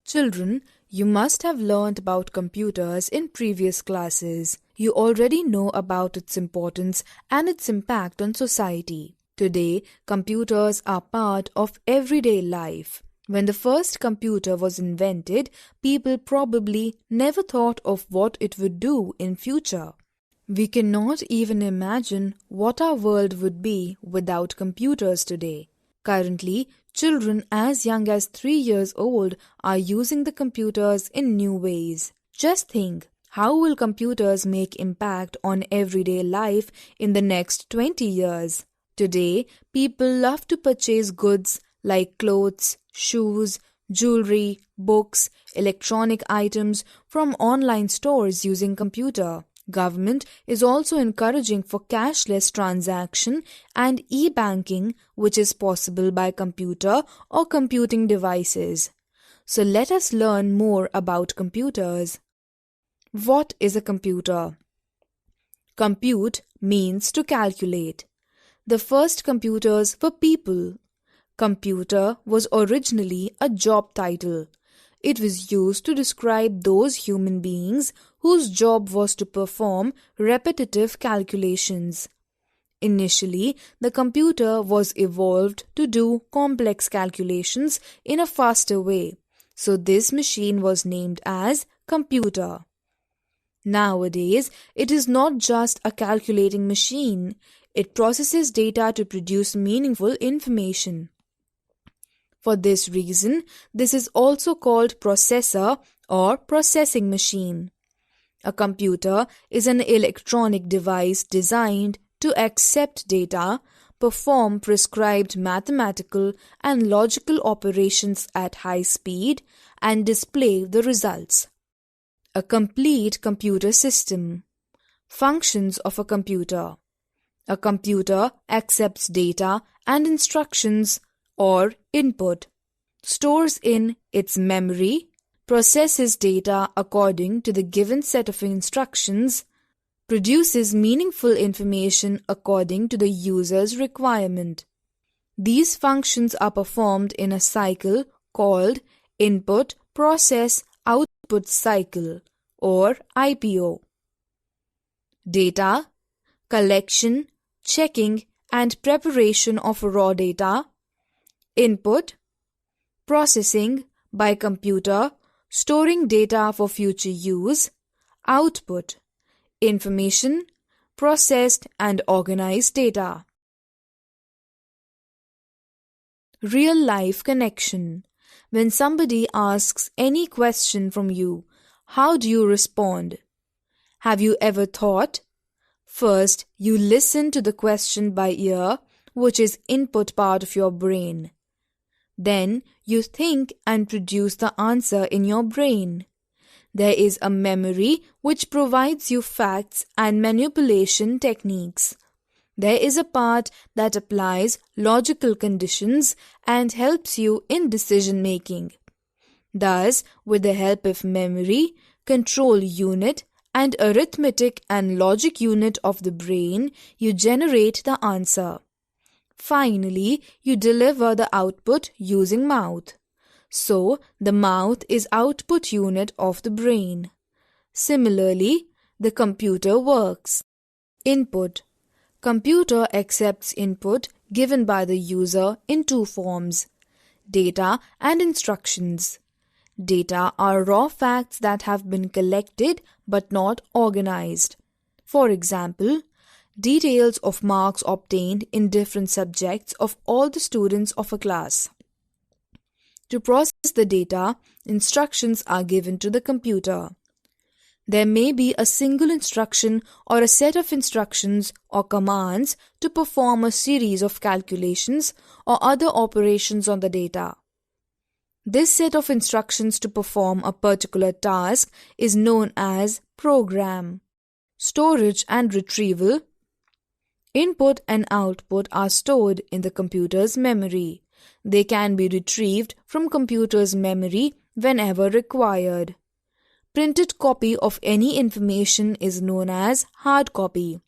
Children, you must have learned about computers in previous classes. You already know about its importance and its impact on society. Today, computers are part of everyday life. When the first computer was invented, people probably never thought of what it would do in future. We cannot even imagine what our world would be without computers today. Currently, children as young as 3 years old are using the computers in new ways. Just think, how will computers make impact on everyday life in the next 20 years? Today, people love to purchase goods like clothes, shoes, jewelry, books, electronic items from online stores using computer. Government is also encouraging for cashless transaction and e-banking, which is possible by computer or computing devices. So let us learn more about computers. What is a computer? Compute means to calculate. The first computers were people. Computer was originally a job title. It was used to describe those human beings whose job was to perform repetitive calculations. Initially, the computer was evolved to do complex calculations in a faster way, so this machine was named as computer. Nowadays, it is not just a calculating machine. It processes data to produce meaningful information. For this reason, this is also called processor or processing machine. A computer is an electronic device designed to accept data, perform prescribed mathematical and logical operations at high speed, and display the results. A complete computer system. Functions of a computer. A computer accepts data and instructions or input, stores in its memory, processes data according to the given set of instructions, produces meaningful information according to the user's requirement. These functions are performed in a cycle called input, process, output cycle or IPO. Data, collection, checking and preparation of raw data. Input, processing by computer, storing data for future use. Output, information, processed and organized data. Real-life connection. When somebody asks any question from you, how do you respond? Have you ever thought? First, you listen to the question by ear, which is input part of your brain. Then you think and produce the answer in your brain. There is a memory which provides you facts and manipulation techniques. There is a part that applies logical conditions and helps you in decision making. Thus, with the help of memory, control unit, and arithmetic and logic unit of the brain, you generate the answer. Finally, you deliver the output using mouth. So, the mouth is output unit of the brain. Similarly, the computer works. Input. Computer accepts input given by the user in two forms: data and instructions. Data are raw facts that have been collected but not organized. For example, details of marks obtained in different subjects of all the students of a class. To process the data, instructions are given to the computer. There may be a single instruction or a set of instructions or commands to perform a series of calculations or other operations on the data. This set of instructions to perform a particular task is known as program. Storage and retrieval. Input and output are stored in the computer's memory. They can be retrieved from computer's memory whenever required. Printed copy of any information is known as hard copy.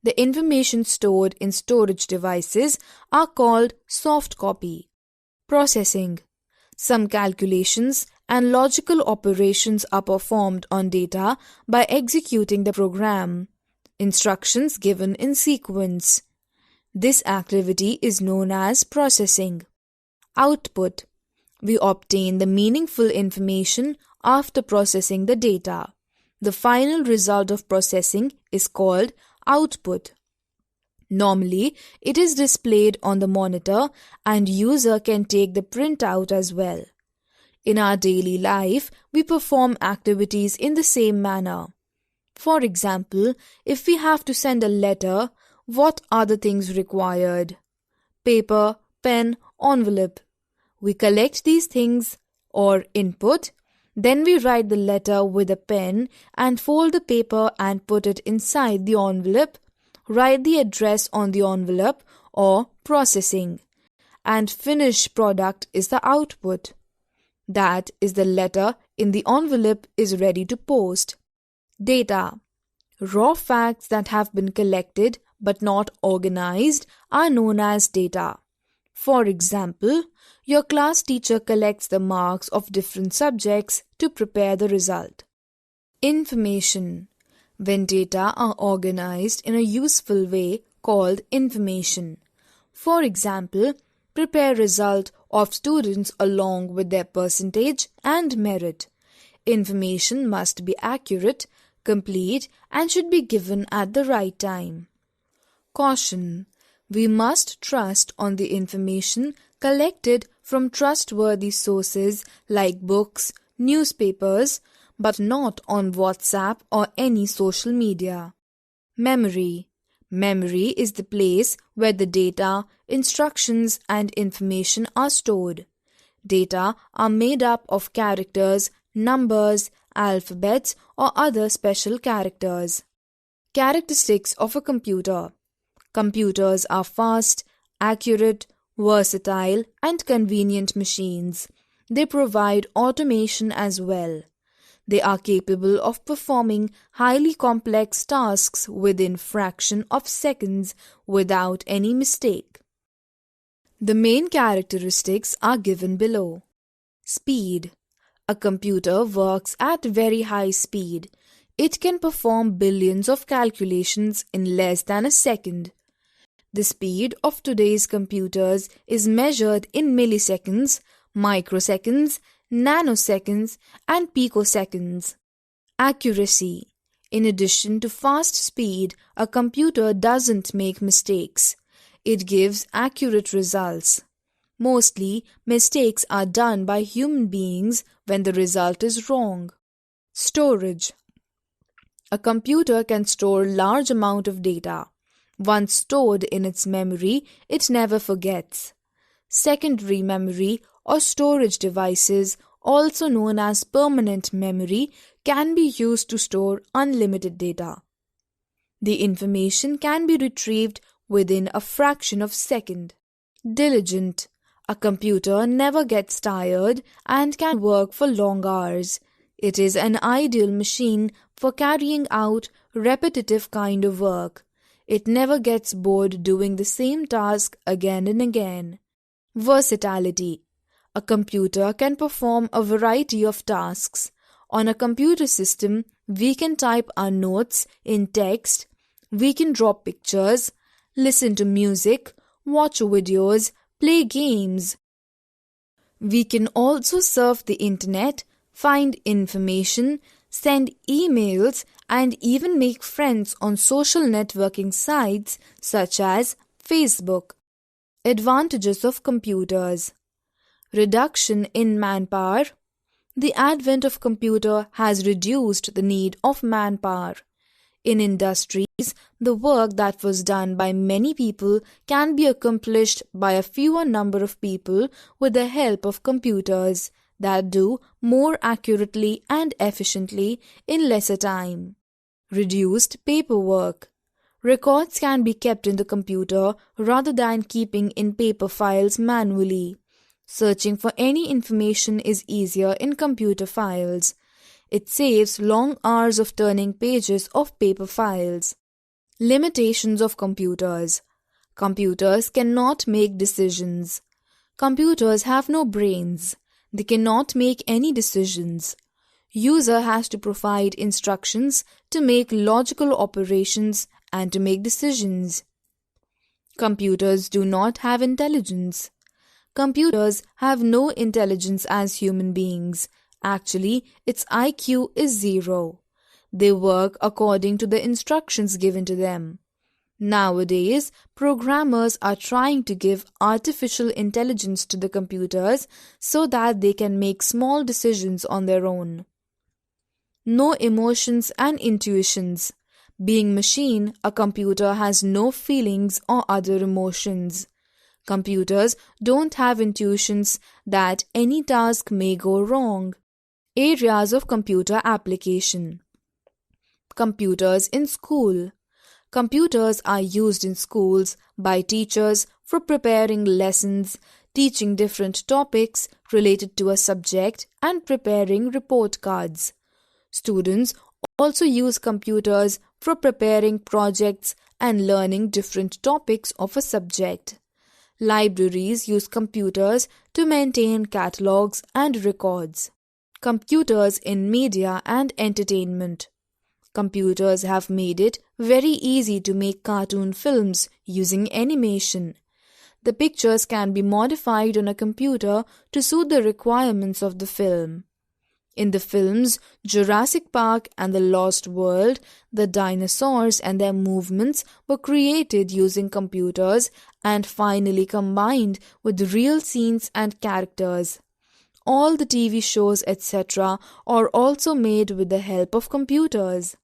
The information stored in storage devices are called soft copy. Processing. Some calculations and logical operations are performed on data by executing the program, instructions given in sequence. This activity is known as processing. Output. We obtain the meaningful information after processing the data. The final result of processing is called output. Normally, it is displayed on the monitor and user can take the printout as well. In our daily life, we perform activities in the same manner. For example, if we have to send a letter, what are the things required? Paper, pen, envelope. We collect these things or input, then we write the letter with a pen and fold the paper and put it inside the envelope, write the address on the envelope or processing, and finished product is the output. That is the letter in the envelope is ready to post. Data. Raw facts that have been collected but not organized are known as data. For example, your class teacher collects the marks of different subjects to prepare the result. Information. When data are organized in a useful way called information. For example, prepare result of students along with their percentage and merit. Information must be accurate, complete, and should be given at the right time. Caution. We must trust on the information collected from trustworthy sources like books, newspapers, but not on WhatsApp or any social media. Memory. Memory is the place where the data, instructions, and information are stored. Data are made up of characters, numbers, alphabets, or other special characters. Characteristics of a computer. Computers are fast, accurate, versatile, and convenient machines. They provide automation as well. They are capable of performing highly complex tasks within fraction of seconds without any mistake. The main characteristics are given below. Speed. A computer works at very high speed. It can perform billions of calculations in less than a second. The speed of today's computers is measured in milliseconds, microseconds, nanoseconds, and picoseconds. Accuracy. In addition to fast speed, a computer doesn't make mistakes. It gives accurate results. Mostly, mistakes are done by human beings when the result is wrong. Storage. A computer can store large amount of data. Once stored in its memory, it never forgets. Secondary memory or storage devices, also known as permanent memory, can be used to store unlimited data. The information can be retrieved within a fraction of a second. Diligent. A computer never gets tired and can work for long hours. It is an ideal machine for carrying out repetitive kind of work. It never gets bored doing the same task again and again. Versatility. A computer can perform a variety of tasks. On a computer system, we can type our notes in text, we can draw pictures, listen to music, watch videos, play games. We can also surf the internet, find information, send emails, and even make friends on social networking sites such as Facebook. Advantages of computers. Reduction in manpower. The advent of computer has reduced the need of manpower. In industries, the work that was done by many people can be accomplished by a fewer number of people with the help of computers that do more accurately and efficiently in lesser time. Reduced paperwork. Records can be kept in the computer rather than keeping in paper files manually. Searching for any information is easier in computer files. It saves long hours of turning pages of paper files. Limitations of computers. Computers cannot make decisions. Computers have no brains. They cannot make any decisions. User has to provide instructions to make logical operations and to make decisions. Computers do not have intelligence. Computers have no intelligence as human beings. Actually, its IQ is 0. They work according to the instructions given to them. Nowadays, programmers are trying to give artificial intelligence to the computers so that they can make small decisions on their own. No emotions and intuitions. Being machine, a computer has no feelings or other emotions. Computers don't have intuitions that any task may go wrong. Areas of computer application. Computers in school. Computers are used in schools by teachers for preparing lessons, teaching different topics related to a subject, and preparing report cards. Students also use computers for preparing projects and learning different topics of a subject. Libraries use computers to maintain catalogs and records. Computers in media and entertainment. Computers have made it very easy to make cartoon films using animation. The pictures can be modified on a computer to suit the requirements of the film. In the films Jurassic Park and The Lost World, the dinosaurs and their movements were created using computers and finally combined with real scenes and characters. All the TV shows, etc., are also made with the help of computers.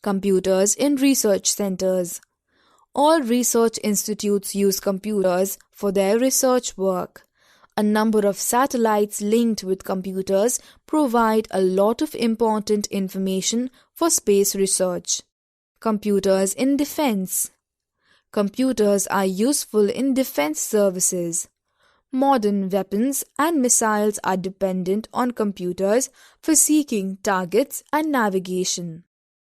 Computers in research centers. All research institutes use computers for their research work. A number of satellites linked with computers provide a lot of important information for space research. Computers in defense. Computers are useful in defense services. Modern weapons and missiles are dependent on computers for seeking targets and navigation.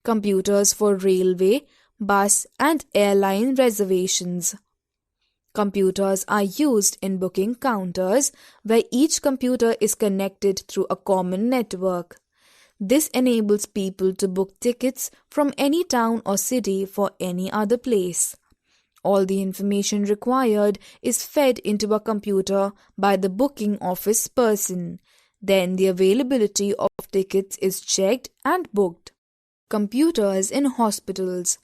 Computers for railway, bus, and airline reservations. Computers are used in booking counters where each computer is connected through a common network. This enables people to book tickets from any town or city for any other place. All the information required is fed into a computer by the booking office person. Then the availability of tickets is checked and booked. Computers in hospitals.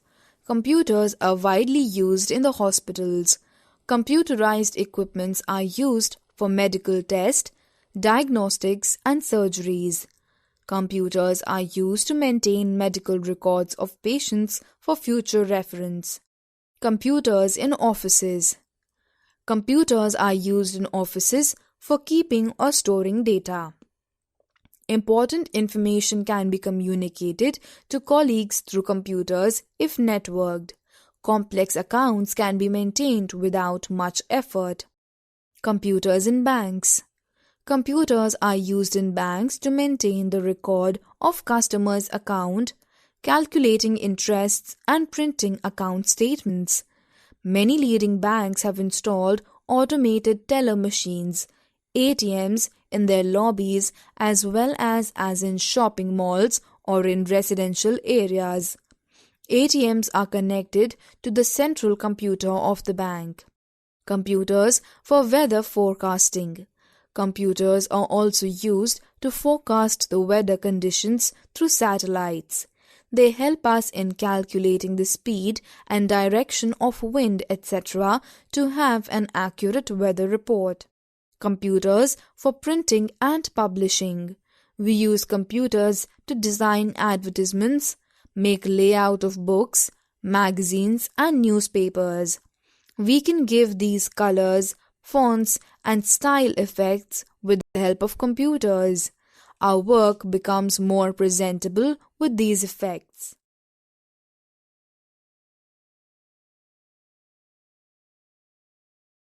Computers are widely used in the hospitals. Computerized equipments are used for medical tests, diagnostics, and surgeries. Computers are used to maintain medical records of patients for future reference. Computers in offices. Computers are used in offices for keeping or storing data. Important information can be communicated to colleagues through computers if networked. Complex accounts can be maintained without much effort. Computers in banks. Computers are used in banks to maintain the record of customers' account, calculating interests, and printing account statements. Many leading banks have installed automated teller machines, ATMs, in their lobbies as well as in shopping malls or in residential areas. ATMs are connected to the central computer of the bank. Computers for weather forecasting. Computers are also used to forecast the weather conditions through satellites. They help us in calculating the speed and direction of wind, etc., to have an accurate weather report. Computers for printing and publishing. We use computers to design advertisements, make layout of books, magazines, and newspapers. We can give these colors, fonts, and style effects with the help of computers. Our work becomes more presentable with these effects.